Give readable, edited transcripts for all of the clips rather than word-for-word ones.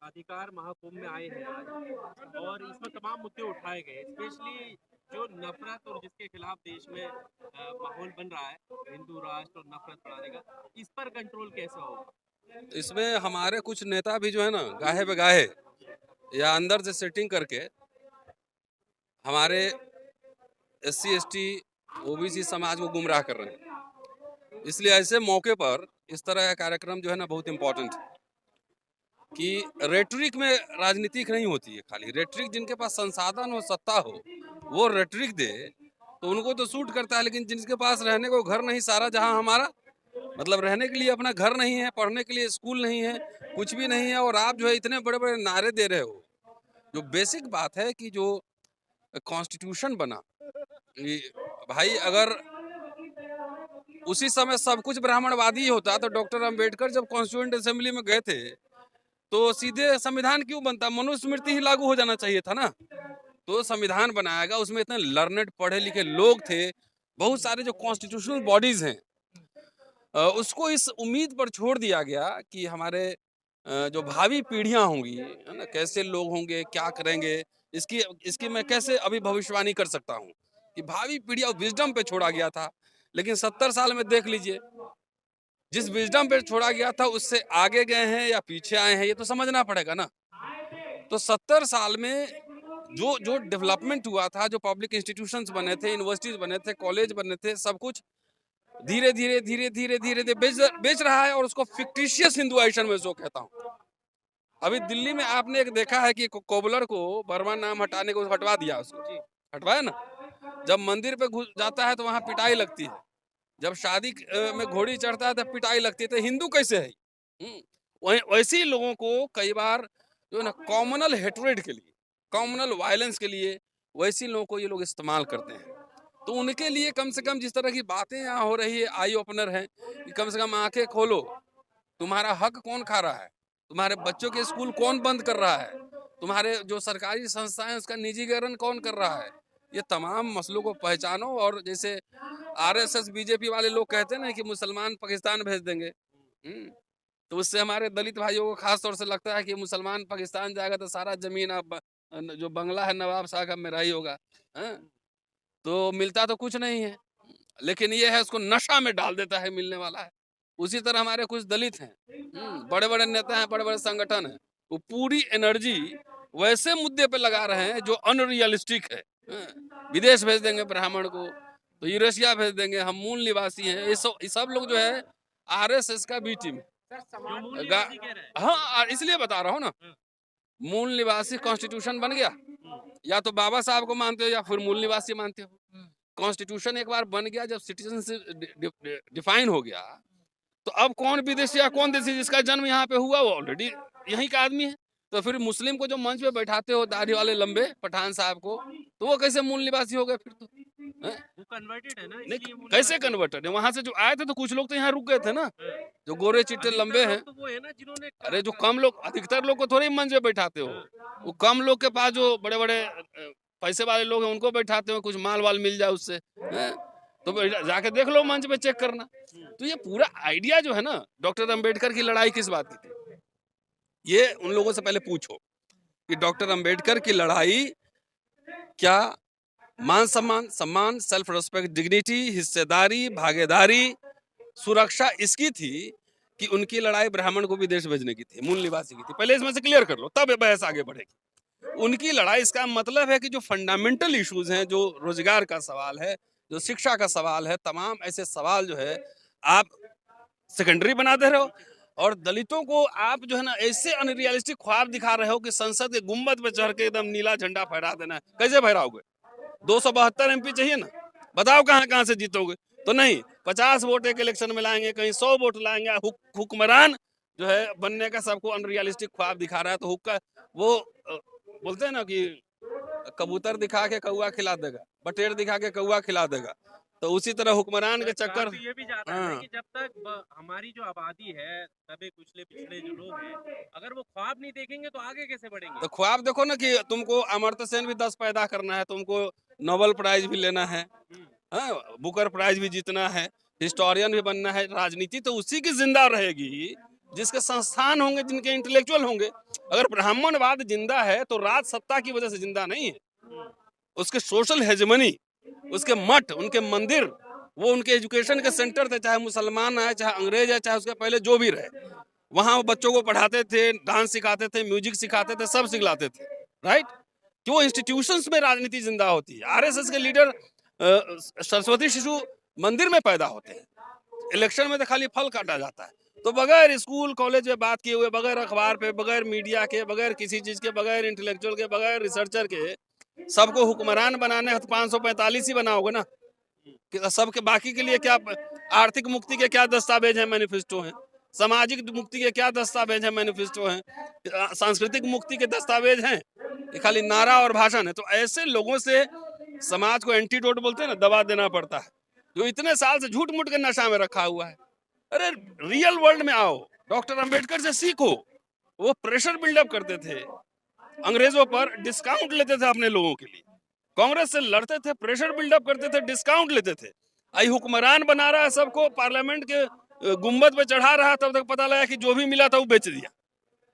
अधिकार महाकुंभ में आए हैं आज और इसमें तमाम मुद्दे उठाए गए, स्पेशली जो नफरत और जिसके खिलाफ देश में माहौल बन रहा है, हिंदू राष्ट्र और नफरत बढ़ाने का, इस पर कंट्रोल कैसे होगा? इसमें हमारे कुछ नेता भी जो है ना गाहे बगाहे या अंदर से सेटिंग करके हमारे SC ST OBC समाज को गुमराह कर रहे हैं। इसलिए ऐसे मौके पर इस तरह का कार्यक्रम जो है ना बहुत इम्पोर्टेंट है कि रेटरिक में राजनीतिक नहीं होती है। खाली रेटरिक जिनके पास संसाधन हो, सत्ता हो, वो रेटरिक दे तो उनको तो सूट करता है, लेकिन जिनके पास रहने को घर नहीं, सारा जहां हमारा मतलब रहने के लिए अपना घर नहीं है, पढ़ने के लिए स्कूल नहीं है, कुछ भी नहीं है, और आप जो है इतने बड़े बड़े नारे दे रहे हो। जो बेसिक बात है कि जो कॉन्स्टिट्यूशन बना, भाई अगर उसी समय सब कुछ ब्राह्मणवादी होता तो डॉक्टर अंबेडकर जब कॉन्स्टिट्यूएंट असेंबली में गए थे तो सीधे संविधान क्यों बनता? मनुस्मृति ही लागू हो जाना चाहिए था ना। तो संविधान बनाया गया, उसमें इतने लर्नेड पढ़े लिखे लोग थे, बहुत सारे जो कॉन्स्टिट्यूशनल बॉडीज हैं, उसको इस उम्मीद पर छोड़ दिया गया कि हमारे जो भावी पीढ़ियां होंगी, है ना, कैसे लोग होंगे, क्या करेंगे, इसकी इसकी मैं कैसे अभी भविष्यवाणी कर सकता हूँ कि भावी पीढ़ियां विजडम पे छोड़ा गया था। लेकिन 70 साल में देख लीजिए, जिस विजडम पे छोड़ा गया था उससे आगे गए हैं या पीछे आए हैं, ये तो समझना पड़ेगा ना। तो 70 साल में जो जो डेवलपमेंट हुआ था, जो पब्लिक इंस्टीट्यूशंस बने थे, यूनिवर्सिटीज बने थे, कॉलेज बने थे, सब कुछ धीरे धीरे धीरे धीरे धीरे धीरे बेच रहा है, और उसको फिक्टिशियस हिंदुआइजेशन में जो कहता हूँ। अभी दिल्ली में आपने एक देखा है कि कोबलर को बर्मा नाम हटाने को हटवा दिया, उसको हटवाया ना। जब मंदिर पे घुस जाता है तो वहां पिटाई लगती है, जब शादी में घोड़ी चढ़ता है तो पिटाई लगती है। तो हिंदू कैसे है? वैसे ही लोगों को कई बार जो है ना कॉमनल हेट्रेड के लिए, कॉमनल वायलेंस के लिए, वैसे लोगों को ये लोग इस्तेमाल करते हैं। तो उनके लिए कम से कम जिस तरह की बातें यहाँ हो रही है, आई ओपनर है कि कम से कम आंखें खोलो, तुम्हारा हक कौन खा रहा है, तुम्हारे बच्चों के स्कूल कौन बंद कर रहा है, तुम्हारे जो सरकारी संस्थाएं उसका निजीकरण कौन कर रहा है, ये तमाम मसलों को पहचानो। और जैसे RSS BJP वाले लोग कहते हैं ना कि मुसलमान पाकिस्तान भेज देंगे, तो उससे हमारे दलित भाइयों को खास तौर से लगता है कि मुसलमान पाकिस्तान जाएगा तो सारा जमीन अब जो बंगला है नवाब शाह का मेरा ही होगा, तो मिलता तो कुछ नहीं है, लेकिन ये है उसको नशा में डाल देता है, मिलने वाला है। उसी तरह हमारे कुछ दलित हैं, बड़े बड़े नेता हैं, बड़े बड़े संगठन हैं, वो पूरी एनर्जी वैसे मुद्दे पे लगा रहे हैं जो अनरियलिस्टिक है। विदेश भेज देंगे ब्राह्मण को, तो यूरेशिया भेज देंगे, हम मूल निवासी हैं, ये सब लोग जो है RSS का बी टीम। हाँ, इसलिए बता रहा हूँ ना, मूल निवासी कॉन्स्टिट्यूशन बन गया, या तो बाबा साहब को मानते हो या फिर मूल निवासी मानते हो। कॉन्स्टिट्यूशन एक बार बन गया, जब सिटीजनशिप डिफाइन हो गया, तो अब कौन विदेशी या कौन देशी, जिसका जन्म यहाँ पे हुआ वो ऑलरेडी यहीं का आदमी है। तो फिर मुस्लिम को जो मंच पे बैठाते हो, दाढ़ी वाले लंबे पठान साहब को, तो वो कैसे मूल निवासी हो गए फिर? तो वो कन्वर्टेड है ना, नहीं, कैसे कन्वर्टेड है? वहां से जो आए थे तो कुछ लोग तो यहाँ रुक गए थे ना, जो गोरे चिट्टे लंबे हैं। तो वो है ना जिन्होंने, अरे जो कम लोग, अधिकतर लोग को थोड़ी मंच पे बैठाते हो, वो कम लोग के पास जो बड़े बड़े पैसे वाले लोग हैं उनको बैठाते हो, कुछ माल वाल मिल जाए उससे, तो जाके देख लो, मंच पे चेक करना। तो ये पूरा आइडिया जो है ना, डॉक्टर अंबेडकर की लड़ाई किस बात की थी, ये उन लोगों से पहले पूछो कि डॉक्टर अंबेडकर की लड़ाई क्या मान सम्मान, सम्मान, सेल्फ रिस्पेक्ट, डिग्निटी, हिस्सेदारी, भागीदारी, सुरक्षा, इसकी थी कि उनकी लड़ाई ब्राह्मण को विदेश भेजने की थी, मूल निवासी की थी? पहले इसमें से क्लियर कर लो, तब बहस आगे बढ़ेगी। उनकी लड़ाई, इसका मतलब है कि जो फंडामेंटल इश्यूज हैं, जो रोजगार का सवाल है, जो शिक्षा का सवाल है, तमाम ऐसे सवाल जो है आप सेकेंडरी बना दे रहे हो, और दलितों को आप जो है ना ऐसे अनरियलिस्टिक ख्वाब दिखा रहे हो कि संसद के गुम्बद पे चढ़ के एकदम नीला झंडा फहरा देना है। कैसे फहराओगे? 272 MP चाहिए ना, बताओ कहाँ कहाँ से जीतोगे? तो नहीं, 50 वोट एक इलेक्शन में लाएंगे, कहीं 100 वोट लाएंगे। हुक्मरान जो है बनने का सबको अनरियलिस्टिक ख्वाब दिखा रहा है। तो हुक्का वो बोलते हैं ना कि कबूतर दिखा के कौआ खिला देगा, बटेर दिखा के कौआ खिला देगा, तो उसी तरह हुक्मरान के कहा चक्कर। तो ये भी जाता है हाँ, कि जब तक हमारी जो आबादी है, दबे कुचले पिछड़े जो लोग हैं, अगर वो ख्वाब नहीं देखेंगे तो आगे कैसे बढ़ेंगे? तो ख्वाब देखो ना कि तुमको अमर्त्य सेन भी 10 पैदा करना है, तुमको नोबेल प्राइज भी लेना है, हम्म, हाँ, बुकर प्राइज भी जीतना है, हिस्टोरियन भी बनना है। राजनीति तो उसी की जिंदा रहेगी जिसके संस्थान होंगे, जिनके इंटेलेक्चुअल होंगे। अगर ब्राह्मणवाद जिंदा है तो राज सत्ता की वजह से जिंदा नहीं है, हम्म, उसके सोशल हेजमनी, उसके मठ, उनके मंदिर, वो उनके एजुकेशन के सेंटर थे, चाहे मुसलमान है, चाहे अंग्रेज है, चाहे उसके पहले जो भी रहे। वहां वो बच्चों को पढ़ाते थे, डांस सिखाते थे, म्यूजिक सिखाते थे, सब सिखलाते थे, राइट। कि वो इंस्टीट्यूशंस में राजनीति जिंदा होती है। आरएसएस के लीडर सरस्वती शिशु मंदिर में पैदा होते हैं, इलेक्शन में तो खाली फल काटा जाता है। तो बगैर स्कूल कॉलेज में बात किए हुए, बगैर अखबार पे, बगैर मीडिया के, बगैर किसी चीज के, बगैर इंटेलेक्चुअल के, बगैर रिसर्चर के सबको हुक्मरान बनाने हैं तो 545 ही बनाओगे ना। कि सबके बाकी के लिए क्या, आर्थिक मुक्ति के क्या दस्तावेज हैं, मैनिफेस्टो हैं, सामाजिक मुक्ति के क्या दस्तावेज हैं, मैनिफेस्टो हैं, सांस्कृतिक मुक्ति के दस्तावेज हैं, ये खाली नारा और भाषण है। तो ऐसे लोगों से समाज को एंटीडोट बोलते हैं ना, दवा देना पड़ता है, जो इतने साल से झूठ मूठ के नशा में रखा हुआ है। अरे रियल वर्ल्ड में आओ, डॉक्टर अंबेडकर से सीखो। वो प्रेशर बिल्डअप करते थे, अंग्रेजों पर डिस्काउंट लेते थे अपने लोगों के लिए, कांग्रेस से लड़ते थे, प्रेशर बिल्डअप करते थे, डिस्काउंट लेते थे। आई हुक्मरान बना रहा है सबको, पार्लियामेंट के गुम्बद पे चढ़ा रहा, तब तक पता लगा कि जो भी मिला था वो बेच दिया।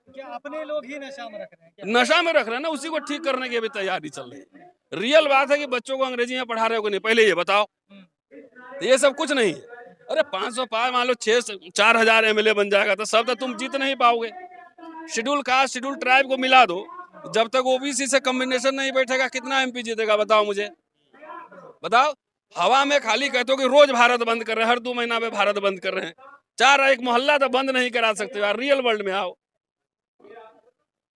क्या अपने लोग ही नशा में रख रहे हैं क्या? नशा में रख रहे हैं ना, उसी को ठीक करने की भी तैयारी चल रही है। रियल बात है कि बच्चों को अंग्रेजी में पढ़ा रहे हो कि नहीं, पहले ये बताओ। तो ये सब कुछ नहीं है। अरे 505 मान लो 4,000 एमएलए बन जाएगा तो सब तो तुम जीत नहीं पाओगे। शेड्यूल कास्ट, शेड्यूल ट्राइब को मिला दो, जब तक ओबीसी से कॉम्बिनेशन नहीं बैठेगा कितना एमपी जीतेगा बताओ मुझे, बताओ। हवा में खाली कहते हो कि रोज भारत बंद कर रहे हैं, हर 2 महीना में भारत बंद कर रहे हैं। एक मोहल्ला तो बंद नहीं करा सकते यार, रियल वर्ल्ड में आओ।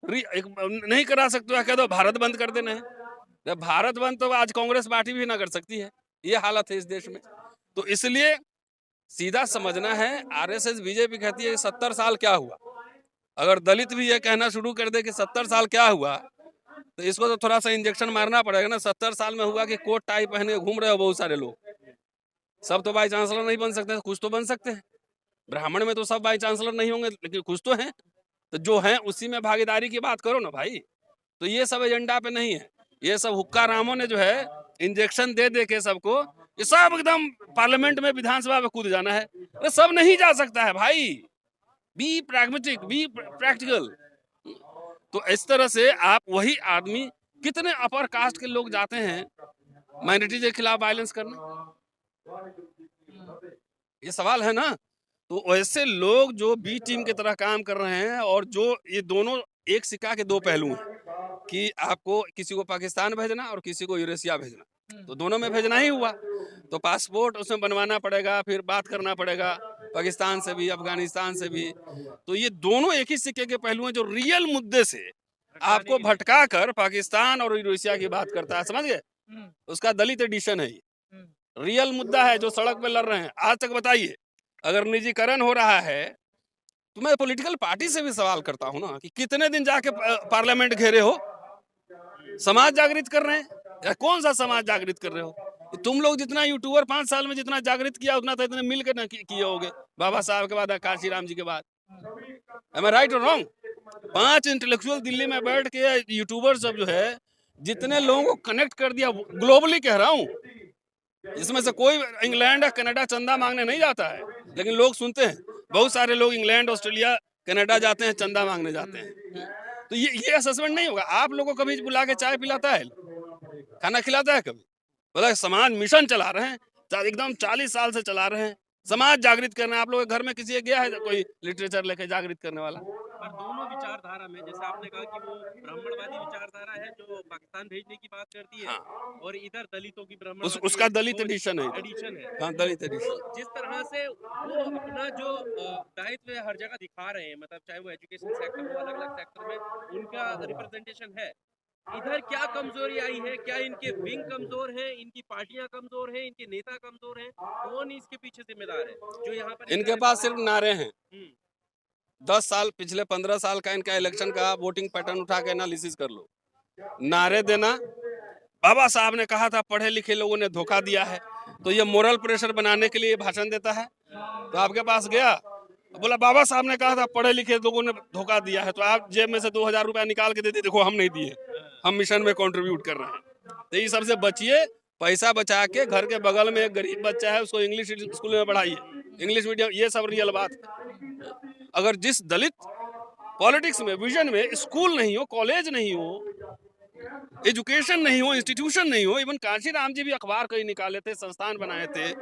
नहीं करा सकते हो, कह दो भारत बंद कर देना है। भारत बंद तो आज कांग्रेस पार्टी भी ना कर सकती है, ये हालत है इस देश में। तो इसलिए सीधा समझना है, आरएसएस बीजेपी कहती है कि 70 साल क्या हुआ। अगर दलित भी ये कहना शुरू कर दे कि 70 साल क्या हुआ, तो इसको तो थोड़ा सा इंजेक्शन मारना पड़ेगा ना। 70 साल में हुआ कि कोट टाई पहन के घूम रहे हो बहुत सारे लोग। सब तो वाइस चांसलर नहीं बन सकते, कुछ तो बन सकते हैं। ब्राह्मण में तो सब वाइस चांसलर नहीं होंगे, लेकिन कुछ तो हैं। तो जो हैं उसी में भागीदारी की बात करो ना भाई। तो ये सब एजेंडा पे नहीं है। ये सब हुक्का रामों ने जो है इंजेक्शन दे दे के सबको, ये सब एकदम पार्लियामेंट में, विधानसभा में कूद जाना है। अरे सब नहीं जा सकता है भाई, बी प्रैग्मेटिक, बी प्रैक्टिकल। तो इस तरह से आप वही आदमी, कितने अपर कास्ट के लोग जाते हैं माइनॉरिटी के खिलाफ वायलेंस करने, ये सवाल है ना। तो ऐसे लोग जो बी टीम की तरह काम कर रहे हैं, और जो ये दोनों एक सिक्का के दो पहलू हैं कि आपको किसी को पाकिस्तान भेजना और किसी को यूरेशिया भेजना, तो दोनों में भेजना ही हुआ। तो पासपोर्ट उसमें बनवाना पड़ेगा, फिर बात करना पड़ेगा पाकिस्तान से भी, अफगानिस्तान से भी। तो ये दोनों एक ही सिक्के के पहलू हैं जो रियल मुद्दे से आपको भटका कर पाकिस्तान और यूरेशिया की बात करता है, समझ गए। उसका दलित एडिशन है ये, रियल मुद्दा है जो सड़क पे लड़ रहे हैं। आज तक बताइए, अगर निजीकरण हो रहा है तो मैं पॉलिटिकल पार्टी से भी सवाल करता हूं ना कि कितने दिन जाके पार्लियामेंट घेरे हो, समाज जागृत कर रहे हैं या कौन सा समाज जागृत कर रहे हो। तुम लोग जितना यूट्यूबर 5 साल में जितना जागृत किया, उतना तो इतने मिल के ना किए होगे, बाबा साहब के बाद, काशी राम जी के बाद। एम आई राइट और रॉन्ग? 5 इंटेलेक्चुअल दिल्ली में बैठ के यूट्यूबर सब जो है जितने लोगों को कनेक्ट कर दिया, ग्लोबली कह रहा हूँ, इसमें से कोई इंग्लैंड या कनाडा चंदा मांगने नहीं जाता है, लेकिन लोग सुनते हैं। बहुत सारे लोग इंग्लैंड, ऑस्ट्रेलिया, कनाडा जाते हैं, चंदा मांगने जाते हैं। तो ये असेसमेंट नहीं होगा। आप लोगों को कभी बुला के चाय पिलाता है, खाना खिलाता है कभी? बोला समाज मिशन चला रहे हैं, एकदम 40 साल से चला रहे हैं, समाज जागृत करना है। आप लोगों के घर में किसी गया है कोई लिटरेचर लेके जागृत करने वाला? पर दोनों विचारधारा में, जैसे आपने कहा कि वो ब्राह्मणवादी विचारधारा है जो पाकिस्तान भेजने की बात करती है, हाँ। और इधर दलितों की ब्राह्मणवादी उसका दलित एडिशन है, एडिशन है। हाँ दलित एडिशन। जिस तरह से वो अपना जो दायित्व हर जगह दिखा रहे हैं, मतलब चाहे वो एजुकेशन सेक्टर हो, अलग अलग सेक्टर में उनका रिप्रेजेंटेशन है। इधर क्या कमजोरी आई है? क्या इनके विंग कमजोर हैं, इनकी पार्टियां कमजोर हैं, इनके नेता कमजोर हैं? कौन इसके पीछे जिम्मेदार है जो यहाँ पर इनके पास सिर्फ नारे हैं। 10 साल, पिछले 15 साल का इनका इलेक्शन का वोटिंग पैटर्न उठा के एनालिसिस कर लो। नारे देना, बाबा साहब ने कहा था पढ़े लिखे लोगों ने धोखा दिया है, तो ये मोरल प्रेशर बनाने के लिए भाषण देता है। तो आपके पास गया, बोला बाबा साहब ने कहा था पढ़े लिखे लोगों ने धोखा दिया है, तो आप जेब में से 2000 रुपया निकाल के दे दिए, देखो हम नहीं दिए, हम मिशन में कंट्रीब्यूट कर रहे हैं। तो ये सबसे बचिए, पैसा बचा के घर के बगल में एक गरीब बच्चा है उसको इंग्लिश स्कूल में पढ़ाइए, इंग्लिश मीडियम, ये सब रियल बात है। अगर जिस दलित पॉलिटिक्स में, विजन में स्कूल नहीं हो, कॉलेज नहीं हो, एजुकेशन नहीं हो, इंस्टीट्यूशन नहीं हो, इवन कांशीराम जी भी अखबार कई निकाले थे, संस्थान बनाए थे,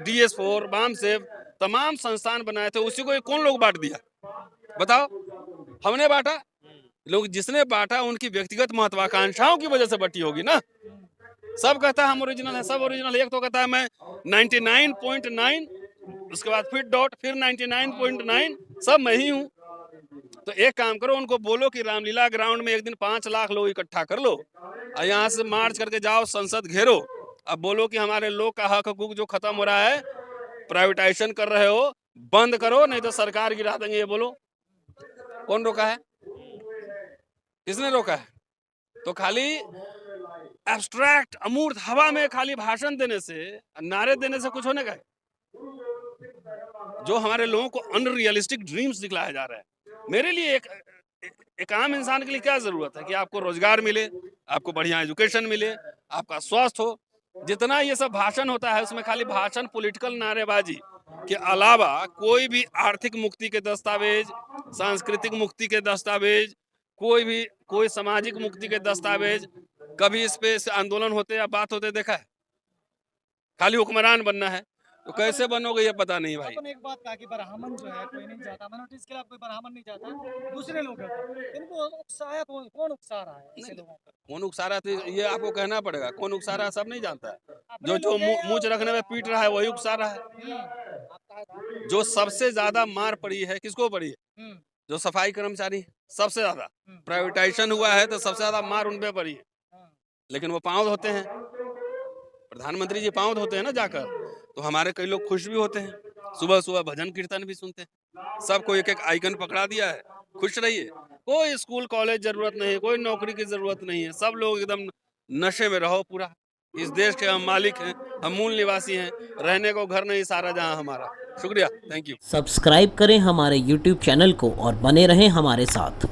DS4, बामसेव, तमाम संस्थान बनाए थे, उसी को कौन लोग बांट दिया बताओ? हमने बांटा? लोग जिसने बांटा उनकी व्यक्तिगत महत्वाकांक्षाओं की वजह से बटी होगी ना। सब कहता है हम ओरिजिनल है, सब ओरिजिनल है। एक तो कहता है मैं 99.9, उसके बाद फिर डॉट, फिर 99.9, सब मैं ही हूँ। तो एक काम करो, उनको बोलो कि रामलीला ग्राउंड में एक दिन 5 लाख लोग इकट्ठा कर लो और यहाँ से मार्च करके जाओ, संसद घेरो, अब बोलो कि हमारे लोग का हक हकूक जो खत्म हो रहा है, प्राइवेटाइजेशन कर रहे हो, बंद करो, नहीं तो सरकार गिरा देंगे। ये बोलो, कौन रोका है? किसने रोका है? तो खाली एब्स्ट्रैक्ट, अमूर्त हवा में खाली भाषण देने से, नारे देने से कुछ होने का है? जो हमारे लोगों को अनरियलिस्टिक ड्रीम्स दिखलाया जा रहा है। मेरे लिए एक आम इंसान के लिए क्या जरूरत है कि आपको रोजगार मिले, आपको बढ़िया एजुकेशन मिले, आपका स्वास्थ्य हो। जितना ये सब भाषण होता है उसमें खाली भाषण, पॉलिटिकल नारेबाजी के अलावा कोई भी आर्थिक मुक्ति के दस्तावेज, सांस्कृतिक मुक्ति के दस्तावेज, कोई सामाजिक मुक्ति के दस्तावेज, कभी इस पे आंदोलन होते या बात होते देखा है? खाली हुक्मरान बनना है, तो कैसे बनोगे ये पता नहीं भाई। आपने एक बात कहा कि ब्राह्मण जो है कोई नहीं चाहता, माइनॉरिटीज के खिलाफ कोई ब्राह्मण नहीं चाहता, दूसरे लोग हैं। इनको उकसाया कौन उकसा रहा है ऐसे लोगों को? कौन उकसा रहा है ये आपको कहना पड़ेगा। कौन उकसा रहा है सब नहीं जानता है। अपने जो लोग हैं, मुंह रखने में पीट रहा है वही उकसा रहा है। जो सबसे ज्यादा मार पड़ी है किसको पड़ी है? जो सफाई कर्मचारी, सबसे ज्यादा प्राइवेटाइजेशन हुआ है तो सबसे ज्यादा मार उन पे पड़ी है। लेकिन वो पाँव धोते हैं, प्रधानमंत्री जी पाँव धोते हैं ना जाकर, तो हमारे कई लोग खुश भी होते हैं, सुबह सुबह भजन कीर्तन भी सुनते हैं। सबको एक एक आइकन पकड़ा दिया है, खुश रहिए। कोई स्कूल कॉलेज जरूरत नहीं है, कोई नौकरी की जरूरत नहीं है, सब लोग एकदम नशे में रहो पूरा। इस देश के हम मालिक हैं, हम मूल निवासी हैं, रहने को घर नहीं सारा जहां हमारा। शुक्रिया, थैंक यू। सब्सक्राइब करें हमारे YouTube चैनल को और बने रहें हमारे साथ।